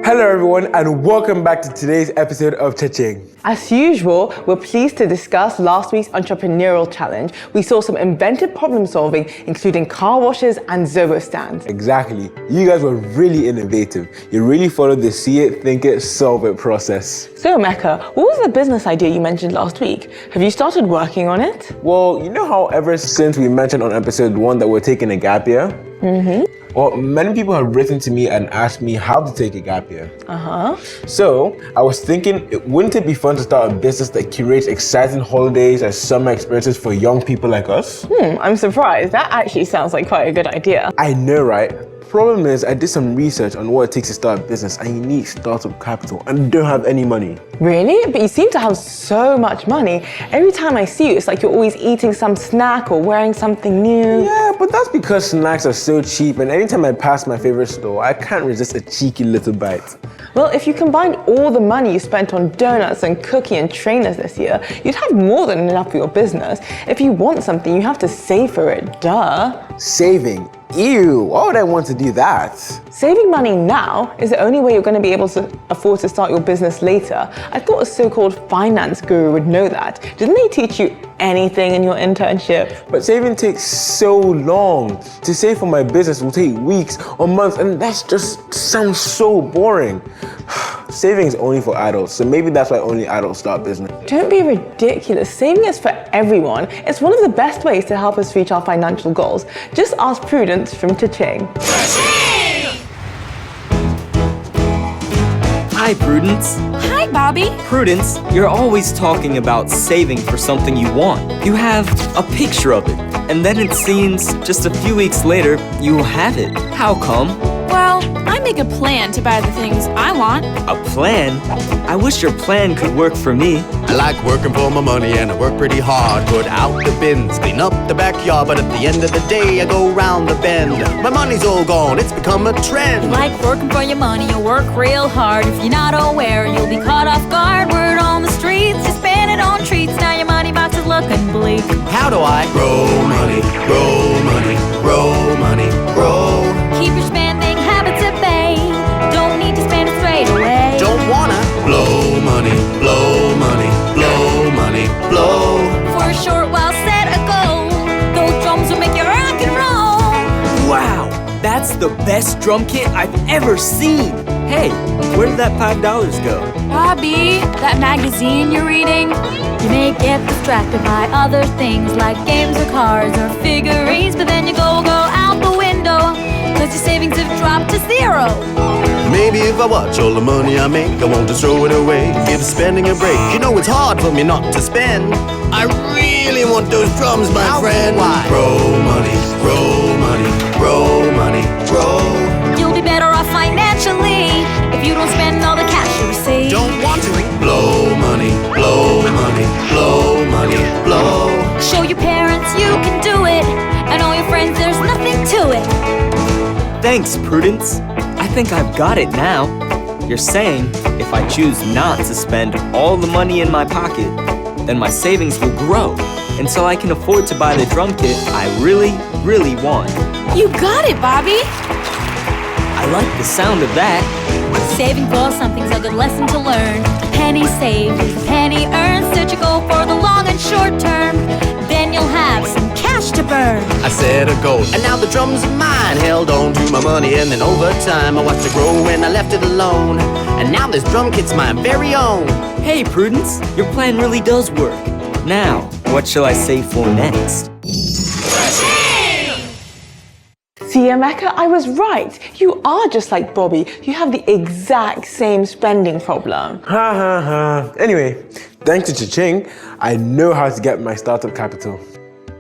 Hello everyone and welcome back to today's episode of Cha-Ching. As usual, we're pleased to discuss last week's entrepreneurial challenge. We saw some inventive problem solving, including car washes and Zobo stands. Exactly. You guys were really innovative. You really followed the see it, think it, solve it process. So Emeka, what was the business idea you mentioned last week? Have you started working on it? Well, you know how ever since we mentioned on episode 1 that we're taking a gap year? Well, many people have written to me and asked me how to take a gap year. So I was thinking, wouldn't it be fun to start a business that curates exciting holidays and summer experiences for young people like us? I'm surprised. That actually sounds like quite a good idea. I know, right? Problem is, I did some research on what it takes to start a business and you need startup capital and don't have any money. Really? But you seem to have so much money. Every time I see you, it's like you're always eating some snack or wearing something new. Yeah, but that's because snacks are so cheap and anytime I pass my favorite store, I can't resist a cheeky little bite. Well, if you combined all the money you spent on donuts and cookie and trainers this year, you'd have more than enough for your business. If you want something, you have to save for it, duh. Saving? Ew, why would I want to do that? Saving money now is the only way you're going to be able to afford to start your business later. I thought a so-called finance guru would know that. Didn't they teach you anything in your internship? But saving takes so long. To save for my business will take weeks or months and that just sounds so boring. Saving is only for adults, so maybe that's why only adults start business. Don't be ridiculous. Saving is for everyone. It's one of the best ways to help us reach our financial goals. Just ask Prudence from Cha-Ching. Hi, Prudence. Hi, Bobby. Prudence, you're always talking about saving for something you want. You have a picture of it, and then it seems just a few weeks later, you will have it. How come? Well, I make a plan to buy the things I want. A plan? I wish your plan could work for me. I like working for my money and I work pretty hard. Put out the bins, clean up the backyard, but at the end of the day I go round the bend. My money's all gone, it's become a trend. You like working for your money, you work real hard. If you're not aware, you'll be caught off guard. Word on the streets, you spend it on treats. Now your money box is looking bleak. How do I grow money, grow money, grow money, grow? Keep your spending habits at bay. Don't need to spend it straight away. Don't wanna blow money, blow money, blow money, blow. For a short while, set a goal. Those drums will make you rock and roll. Wow, that's the best drum kit I've ever seen. Hey, where did that $5 go? Bobby, that magazine you're reading, you may get distracted by other things like games or cars or figurines, but then you go out the window, cause your savings have dropped to zero. Maybe if I watch all the money I make, I won't just throw it away. Give spending a break. You know it's hard for me not to spend. I really want those drums, my friend. Grow money, grow money, grow money, grow. You'll be better off financially if you don't spend all the cash you receive. Don't want to blow money, blow money, blow money, blow. Show your parents you can do it, and all your friends there's nothing to it. Thanks, Prudence. I think I've got it now. You're saying if I choose not to spend all the money in my pocket, then my savings will grow until I can afford to buy the drum kit I really, really want. You got it, Bobby. I like the sound of that. Saving for something's a good lesson to learn. A penny saved is a penny earned. Set your goal for the long and short term. Then you'll have some cash to burn. I set a goal, and now the drums are mine. Held on to my money, and then over time I watched it grow when I left it alone. And now this drum kit's my very own. Hey, Prudence, your plan really does work. Now, what shall I save for next? See, Emeka, I was right. You are just like Bobby. You have the exact same spending problem. Ha ha ha. Anyway, thanks to Cha-Ching, I know how to get my startup capital.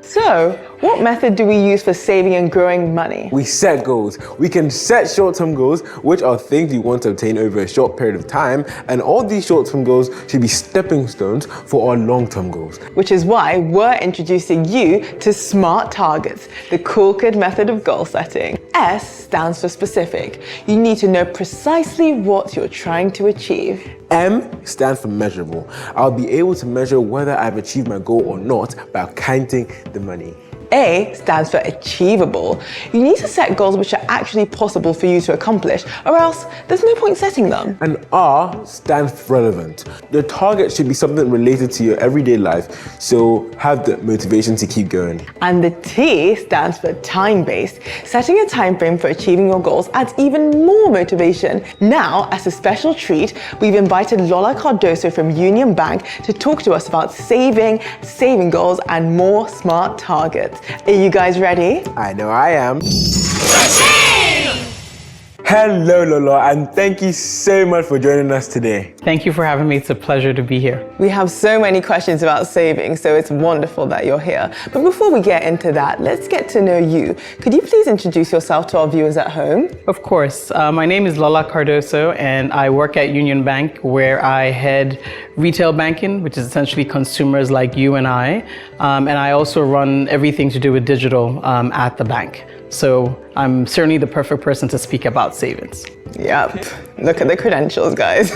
So, What method do we use for saving and growing money? We set goals. We can set short-term goals, which are things we want to obtain over a short period of time, and all these short-term goals should be stepping stones for our long-term goals. Which is why we're introducing you to SMART targets, the cool kid method of goal setting. S stands for specific. You need to know precisely what you're trying to achieve. M stands for measurable. I'll be able to measure whether I've achieved my goal or not by counting the money. A stands for achievable. You need to set goals which are actually possible for you to accomplish, or else there's no point setting them. And R stands for relevant. Your target should be something related to your everyday life, so have the motivation to keep going. And the T stands for time-based. Setting a time frame for achieving your goals adds even more motivation. Now, as a special treat, we've invited Lola Cardoso from Union Bank to talk to us about saving goals, and more SMART targets. Are you guys ready? I know I am. Hello, Lola, and thank you so much for joining us today. Thank you for having me. It's a pleasure to be here. We have so many questions about saving, so it's wonderful that you're here. But before we get into that, let's get to know you. Could you please introduce yourself to our viewers at home? Of course. My name is Lola Cardoso, and I work at Union Bank, where I head retail banking, which is essentially consumers like you and I. And I also run everything to do with digital at the bank. So I'm certainly the perfect person to speak about savings. Yep. Look at the credentials, guys.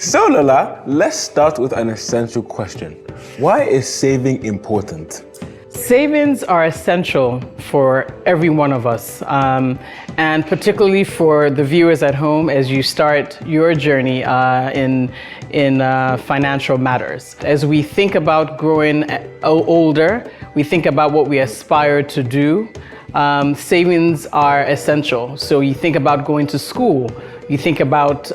So, Lola, let's start with an essential question. Why is saving important? Savings are essential for every one of us, and particularly for the viewers at home as you start your journey in financial matters. As we think about growing older, we think about what we aspire to do. Savings are essential. So you think about going to school, you think about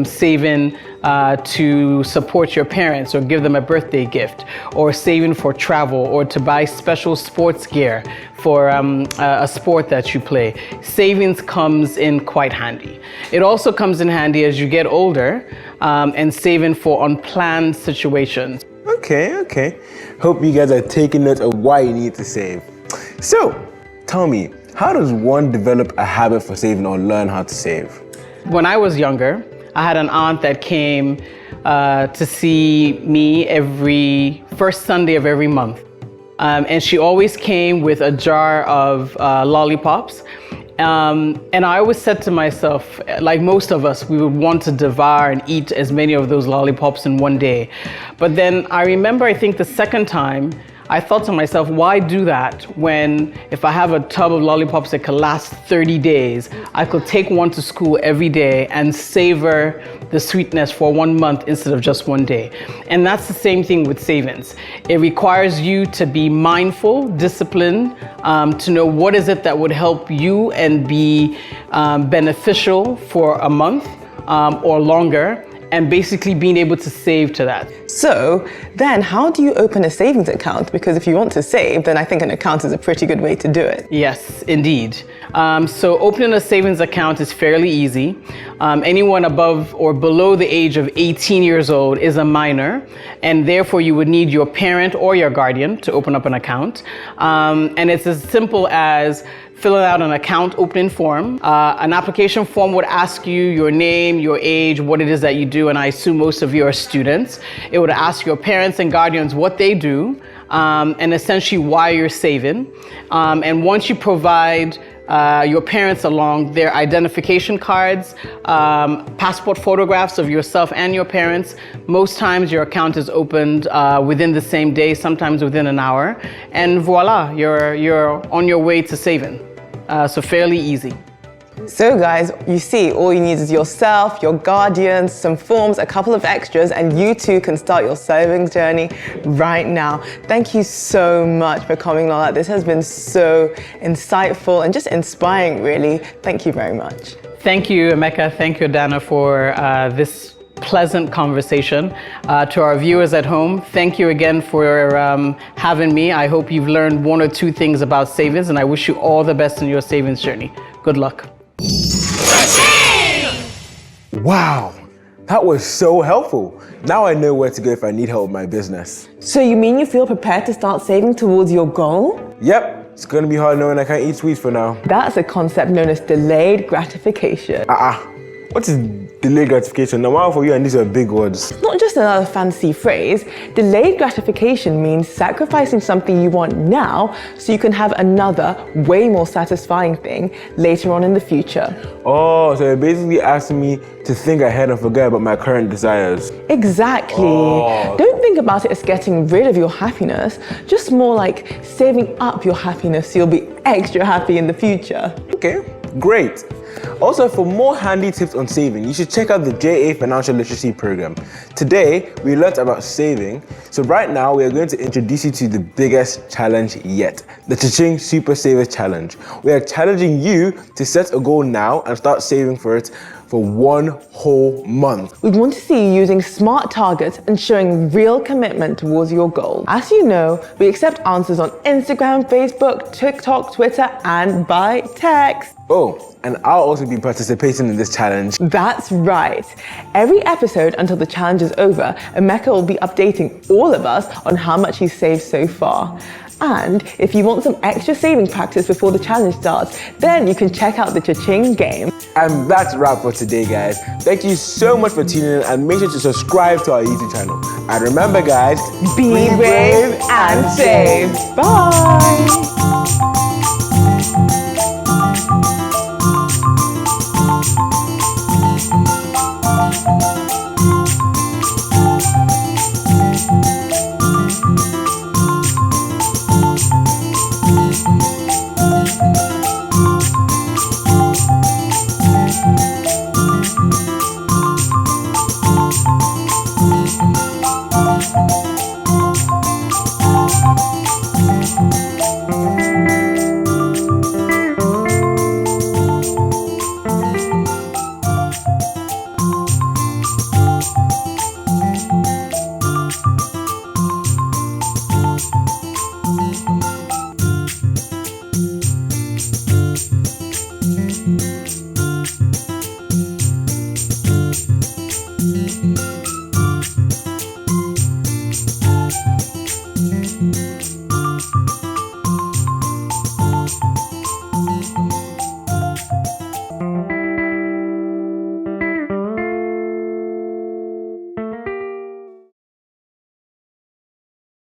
saving to support your parents or give them a birthday gift, or saving for travel, or to buy special sports gear for a sport that you play. Savings comes in quite handy. It also comes in handy as you get older and saving for unplanned situations. Okay. Hope you guys are taking note of why you need to save. So, tell me, how does one develop a habit for saving or learn how to save? When I was younger, I had an aunt that came to see me every first Sunday of every month. And she always came with a jar of lollipops. And I always said to myself, like most of us, we would want to devour and eat as many of those lollipops in one day. But then I remember, I think the second time, I thought to myself, why do that when if I have a tub of lollipops that could last 30 days, I could take one to school every day and savor the sweetness for 1 month instead of just one day. And that's the same thing with savings. It requires you to be mindful, disciplined, to know what is it that would help you and be beneficial for a month or longer, and basically being able to save to that. So then how do you open a savings account? Because if you want to save, then I think an account is a pretty good way to do it. Yes, indeed. So opening a savings account is fairly easy. Anyone above or below the age of 18 years old is a minor, and therefore you would need your parent or your guardian to open up an account. And it's as simple as filling out an account opening form. An application form would ask you your name, your age, what it is that you do, and I assume most of you are students. It would ask your parents and guardians what they do, and essentially why you're saving. And once you provide your parents along their identification cards, passport photographs of yourself and your parents, most times your account is opened within the same day, sometimes within an hour, and voila, you're on your way to saving. So fairly easy. So guys, you see, all you need is yourself, your guardians, some forms, a couple of extras, and you too can start your savings journey right now. Thank you so much for coming, Lola. This has been so insightful and just inspiring, really. Thank you very much. Thank you, Emeka. Thank you, Adanna, for this pleasant conversation. To our viewers at home, thank you again for having me. I hope you've learned one or two things about savings, and I wish you all the best in your savings journey. Good luck. Wow, That was so helpful. Now I know where to go if I need help with my business. So you mean you feel prepared to start saving towards your goal? Yep, it's gonna be hard knowing I can't eat sweets for now. That's a concept known as delayed gratification. What is delayed gratification? Now, wow, for you, and these are big words. Not just another fancy phrase. Delayed gratification means sacrificing something you want now so you can have another, way more satisfying thing later on in the future. Oh, so you're basically asking me to think ahead and forget about my current desires. Exactly. Don't think about it as getting rid of your happiness, just more like saving up your happiness so you'll be extra happy in the future. Okay, great. Also, for more handy tips on saving, you should check out the JA Financial Literacy Program. Today, we learned about saving, so right now we are going to introduce you to the biggest challenge yet, the Cha-Ching Super Saver Challenge. We are challenging you to set a goal now and start saving for it for 1 whole month. We want to see you using smart targets and showing real commitment towards your goal. As you know, we accept answers on Instagram, Facebook, TikTok, Twitter, and by text. Oh, and I'll also be participating in this challenge. That's right. Every episode until the challenge is over, Emeka will be updating all of us on how much he's saved so far. And if you want some extra saving practice before the challenge starts, then you can check out the Cha-Ching game. And that's a wrap for today, guys. Thank you so much for tuning in, and make sure to subscribe to our YouTube channel. And remember, guys, Be brave and save. Bye.